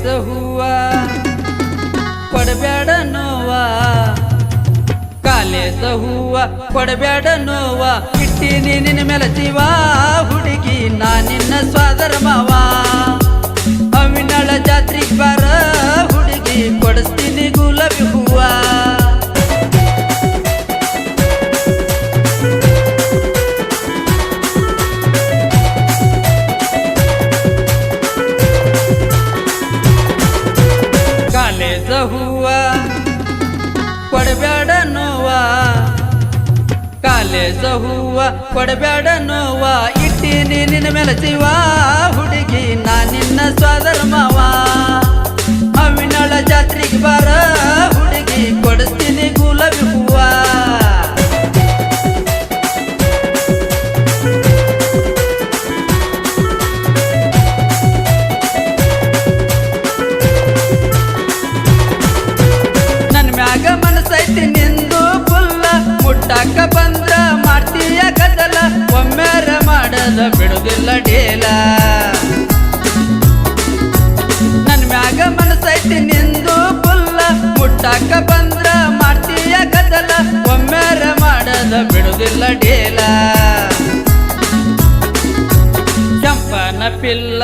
college ಹೂವ ಕೊಡಬೇಡ ನೋವ ಕಾಲೇಜ ಹೂವ ಕೊಡಬೇಡ ನೋವ ಇಟ್ಟಿನಿ ನಿನ್ನ ಮೇಲೆ ಜೀವ ಹುಡುಗಿ ನಾ ನಿನ್ನ ಸ್ವಾದರ ಮಾವ ಅವಿನಳ ಜಾತ್ರೆಗೆ ಬಾರ ಹುಡುಗಿ ಕೊಡಿಸ್ತೀನಿ ಗುಲಾಬಿ ಹೂವ ಕಾಲೇಜ ಹೂವ ಕೊಡಬೇಡ ನೋವ ಕಾಲೇಜ ಹೂವ ಕೊಡಬೇಡ ನೋವ ಇಟ್ಟಿನಿ ನಿನ್ನ ಮೇಲೆ ಜೀವ ಹುಡುಗಿ ನಾ ನಿನ್ನ ಸ್ವಾದರ ಮಾವ ಅವಿನಳ ಜಾತ್ರೆಗೆ ಬಾರ ಹುಡುಗಿ ಕೊಡಿಸ್ತೀನಿ ಗುಲಾಬಿ ಹೂವ ಮ್ಯಾಗ ಮನಸೈತಿ ನಿಂದು ಫುಲ್ಲ ಮುಟ್ಟಾಕ ಬಂದ್ರ ಮಾಡ್ತೀಯ ಗದ್ದಲ ಒಮ್ಮೆರ ಮಾಡದ ಬಿಡುದಿಲ್ಲ ಡೇಲ ನನ್ ಮ್ಯಾಗ ಮನಸೈತಿ ನಿಂದು ಫುಲ್ಲ ಮುಟ್ಟಾಕ ಬಂದ್ರ ಮಾಡ್ತೀಯ ಗದ್ದಲ ಒಮ್ಮೆರ ಮಾಡದ ಬಿಡುದಿಲ್ಲ ಡೇಲ ಕೆಂಪನ ಪಿಲ್ಲ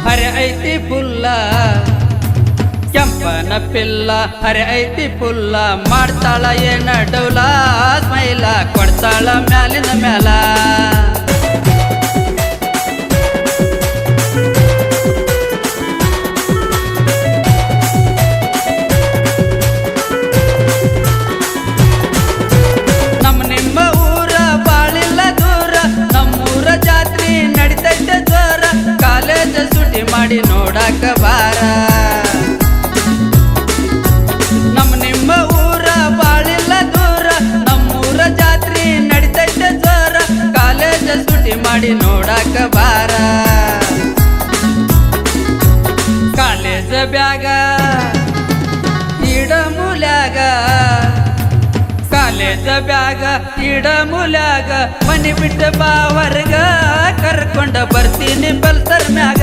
ಹರೆ ಐತಿ ಪುಲ್ಲ ಕೆಂಪನ ಪಿಲ್ಲ ಹರೆ ಐತಿ ಪುಲ್ಲ ಮಾಡ್ತಾಳ ಏನ ಡೌಲ ಸ್ಮೈಲ ಕೊಡ್ತಾಳ ಮ್ಯಾಲಿನ ಮ್ಯಾಲ ನಮ್ಮ ನಿಮ್ಮ ಊರ ಬಾಳಿಲ್ಲ ದೂರ ನಮ್ಮೂರ ಜಾತ್ರೆ ನಡಿತೈತೆ ಜೋರ ಕಾಲೇಜ ಸುಟಿ ಮಾಡಿ ನೋಡಾಕ ಬಾರ ನಿಮ್ಮ ಊರ ಬಾಳಿಲ್ಲ ದೂರ ನಮ್ಮೂರ ಜಾತ್ರೆ ನಡಿತೈತೆ ಜೋರ ಕಾಲೇಜ ಸುಟಿ ಮಾಡಿ ನೋಡಾಕ ಬಾರ ಕಾಲೇಜ ಬ್ಯಾಗ ಇಡ ಮೂಲ್ಯಾಗ ಕಾಲೇಜ ಬ್ಯಾಗ ಇಡ ಮೂಲ್ಯಾಗ ಮನಿ ಬಿಟ್ಟ ಬಾವರ್ಗ ಕರ್ಕೊಂಡ ಬರ್ತೀನಿ ಬಲ್ಸರ್ ಮ್ಯಾಗ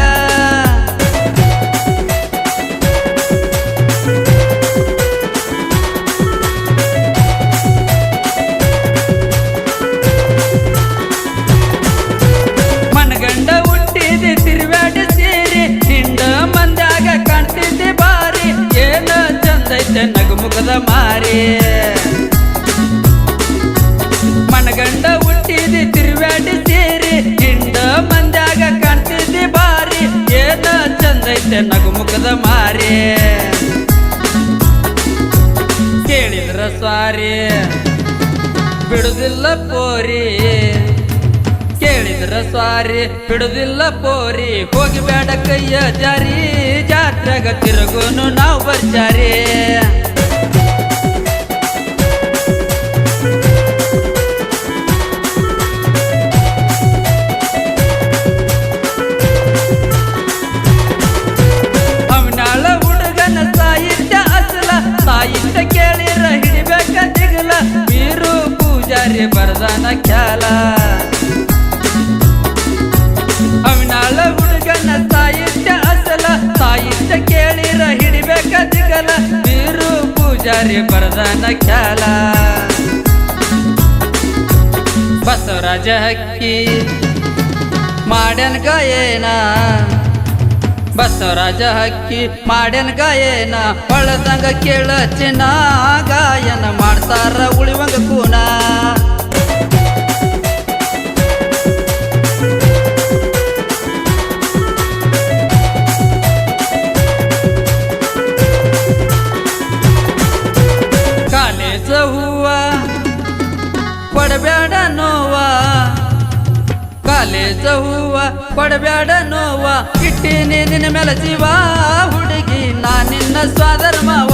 ಮನಗಂಡ ಹುಟ್ಟಿದಿ ತಿರುವಾಡಿ ಸೇರಿ ಹಿಂಡ ಮಂದ್ಯಾಗ ಕಾಣ್ತಿದ್ದಿ ಬಾರಿ ಏನ ಚಂದೈತೆ ನಗುಮುಖದ ಮಾರಿ ಮನಗಂಡ ಹುಟ್ಟಿದಿ ತಿರುವಾಡಿ ಸೇರಿ ಹಿಂಡ ಮಂದ್ಯಾಗ ಕಾಣ್ತಿದ್ದಿ ಬಾರಿ ಏನ ಚಂದೈತೆ ನಗುಮುಖದ ಮಾರಿ ಕೇಳಿದ್ರ ಸ್ವಾರಿ ಬಿಡುದಿಲ್ಲ ಪೋರಿ ಕೇಳಿದ್ರ ಸ್ವಾರಿ ಬಿಡುದಿಲ್ಲ ಪೋರಿ ಹೋಗಿಬೇಡ ಕೈಯ ಜಾರಿ ಜಾತ್ರೆಗ ತಿರುಗುನು ನಾವು ಬರ್ಜಾರಿ ಅವನಾಳ ಹುಡುಗನ ಸಾಹಿತ್ಯ ಅಸಲ ಸಾಹಿತ್ಯ ಕೇಳಿರ ಹಿಡಿಬೇಕ ದಿಗಲ ವೀರು ಪೂಜಾರಿ ಬರದಾನ ಖ್ಯಾಲ ಅವನಾಳ ಹುಡುಗನ ಸಾಹಿತ್ಯ ಅಸಲ ಸಾಹಿತ್ಯ ಕೇಳಿರ ಹಿಡಿಬೇಕ ದಿಗಲ ವೀರು ಪೂಜಾರಿ ಬರದಾನ ಖ್ಯಾಲ ಬಸವರಾಜ ಹಕ್ಕಿ ಮಾಡ್ಯನ್ ಗಾಯನ ಬಸವರಾಜ ಹಕ್ಕಿ ಮಾಡ್ಯನ್ ಗಾಯನ ಹೊಳದಂಗ ಕೇಳ ಚಿನ್ನ ಗಾಯನ ಮಾಡ್ತಾರ ಉಳಿವಂಗ ಕೂನ ಕಾಲೇಜ ಹೂವ ಕೊಡಬೇಡ ನೋವ ಕಾಲೇಜ ಹೂವ ಕೊಡಬೇಡ ನೋವ ಇಟ್ಟಿನಿ ನಿನ್ನ ಮೇಲೆ ಜೀವ ಹುಡುಗಿ ನಾ ನಿನ್ನ ಸ್ವಾದರ ಮಾವ